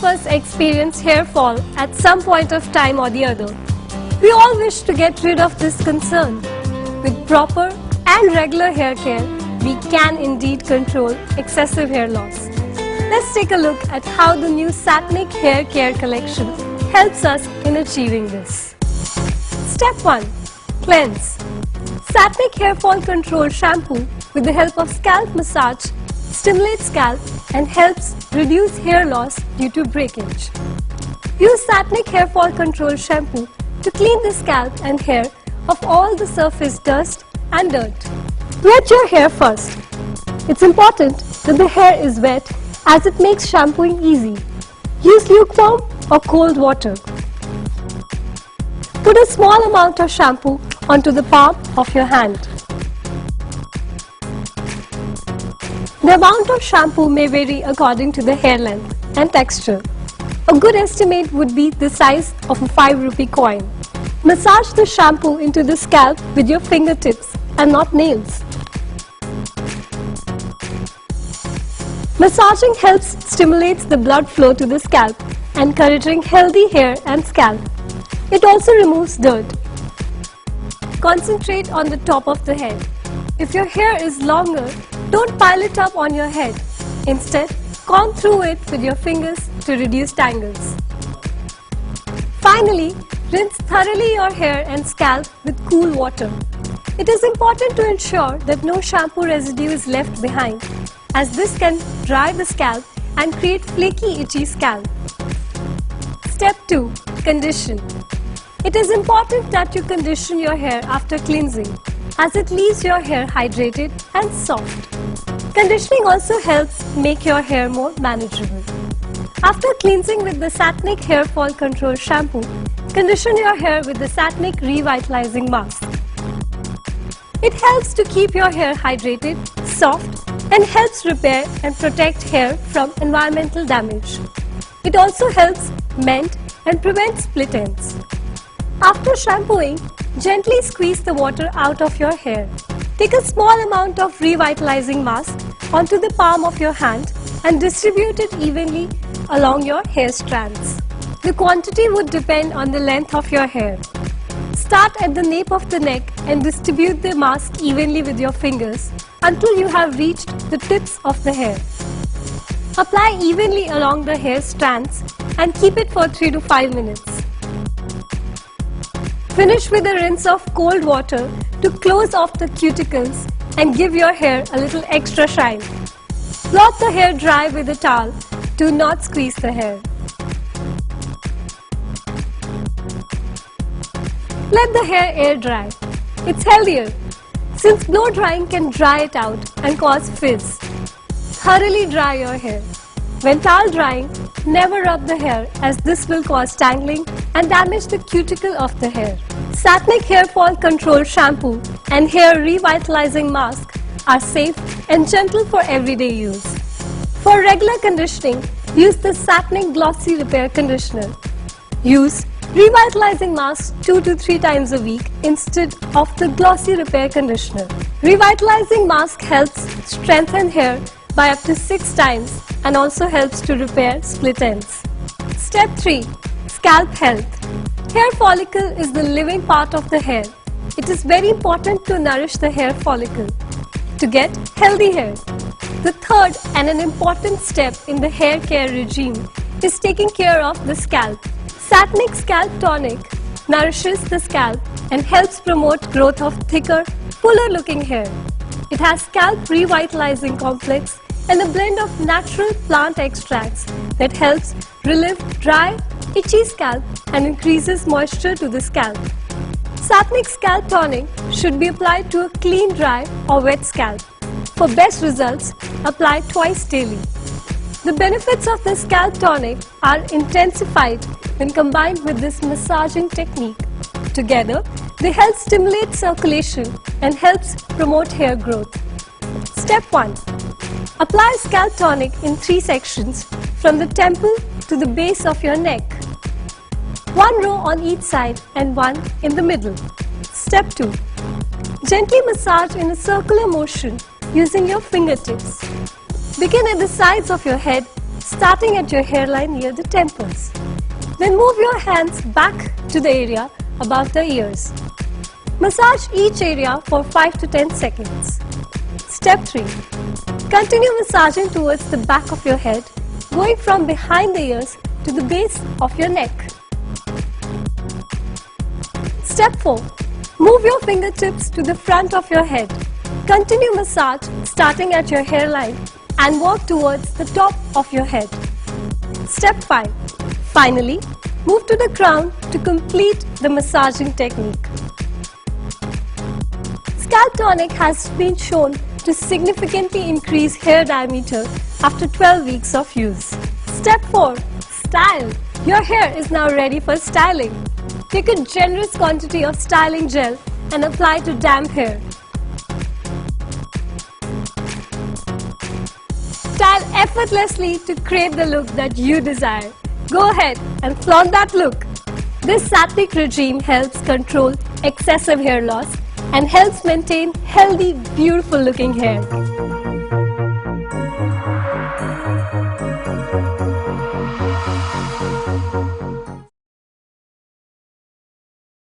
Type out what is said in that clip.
of us experience hair fall at some point of time or the other. We all wish to get rid of this concern. With proper and regular hair care, we can indeed control excessive hair loss. Let's take a look at how the new Satnic Hair Care Collection helps us in achieving this. Step 1. Cleanse. Satnic Hair Fall Control Shampoo with the help of scalp massage stimulates scalp and helps reduce hair loss due to breakage. Use Satnic Hair Fall Control Shampoo to clean the scalp and hair of all the surface dust and dirt. Wet your hair first. It's important that the hair is wet as it makes shampooing easy. Use lukewarm or cold water. Put a small amount of shampoo onto the palm of your hand. The amount of shampoo may vary according to the hair length and texture. A good estimate would be the size of a 5 rupee coin. Massage the shampoo into the scalp with your fingertips and not nails. Massaging helps stimulate the blood flow to the scalp, encouraging healthy hair and scalp. It also removes dirt. Concentrate on the top of the head. If your hair is longer, don't pile it up on your head. Instead, comb through it with your fingers to reduce tangles. Finally, rinse thoroughly your hair and scalp with cool water. It is important to ensure that no shampoo residue is left behind, as this can dry the scalp and create flaky, itchy scalp. Step 2. Condition. It is important that you condition your hair after cleansing, as it leaves your hair hydrated and soft. Conditioning also helps make your hair more manageable. After cleansing with the Satnic Hair Fall Control Shampoo, condition your hair with the Satnic Revitalizing Mask. It helps to keep your hair hydrated, soft, and helps repair and protect hair from environmental damage. It also helps mend and prevent split ends. After shampooing, gently squeeze the water out of your hair. Take a small amount of revitalizing mask onto the palm of your hand and distribute it evenly along your hair strands. The quantity would depend on the length of your hair. Start at the nape of the neck and distribute the mask evenly with your fingers until you have reached the tips of the hair. Apply evenly along the hair strands and keep it for 3 to 5 minutes. Finish with a rinse of cold water to close off the cuticles and give your hair a little extra shine. Let the hair dry with a towel. Do not squeeze the hair. Let the hair air dry. It's healthier, since blow drying can dry it out and cause frizz. Thoroughly dry your hair. When towel drying, never rub the hair, as this will cause tangling and damage the cuticle of the hair. Satnic Hair Fall Control Shampoo and Hair Revitalizing Mask are safe and gentle for everyday use. For regular conditioning, use the Satnic Glossy Repair Conditioner. Use Revitalizing Mask 2 to 3 times a week instead of the Glossy Repair Conditioner. Revitalizing Mask helps strengthen hair by up to 6 times and also helps to repair split ends. Step 3. Scalp Health. Hair follicle is the living part of the hair. It is very important to nourish the hair follicle to get healthy hair. The third and an important step in the hair care regime is taking care of the scalp. Satnic Scalp Tonic nourishes the scalp and helps promote growth of thicker, fuller looking hair. It has scalp revitalizing complex and a blend of natural plant extracts that helps relieve dry, itchy scalp and increases moisture to the scalp. Satnic Scalp Tonic should be applied to a clean, dry or wet scalp. For best results, apply twice daily. The benefits of the Scalp Tonic are intensified when combined with this massaging technique. Together, they help stimulate circulation and helps promote hair growth. Step 1. Apply Scalp Tonic in 3 sections from the temple to the base of your neck. 1 row on each side and 1 in the middle. Step 2. Gently massage in a circular motion using your fingertips. Begin at the sides of your head, starting at your hairline near the temples. Then move your hands back to the area above the ears. Massage each area for 5 to 10 seconds. Step 3. Continue massaging towards the back of your head, going from behind the ears to the base of your neck. Step 4. Move your fingertips to the front of your head. Continue massage starting at your hairline and walk towards the top of your head. Step 5. Finally, move to the crown to complete the massaging technique. Scalp tonic has been shown to significantly increase hair diameter after 12 weeks of use. Step 4. Style. Your hair is now ready for styling. Take a generous quantity of styling gel and apply to damp hair. Style effortlessly to create the look that you desire. Go ahead and flaunt that look. This Satvik regime helps control excessive hair loss and helps maintain healthy, beautiful looking hair.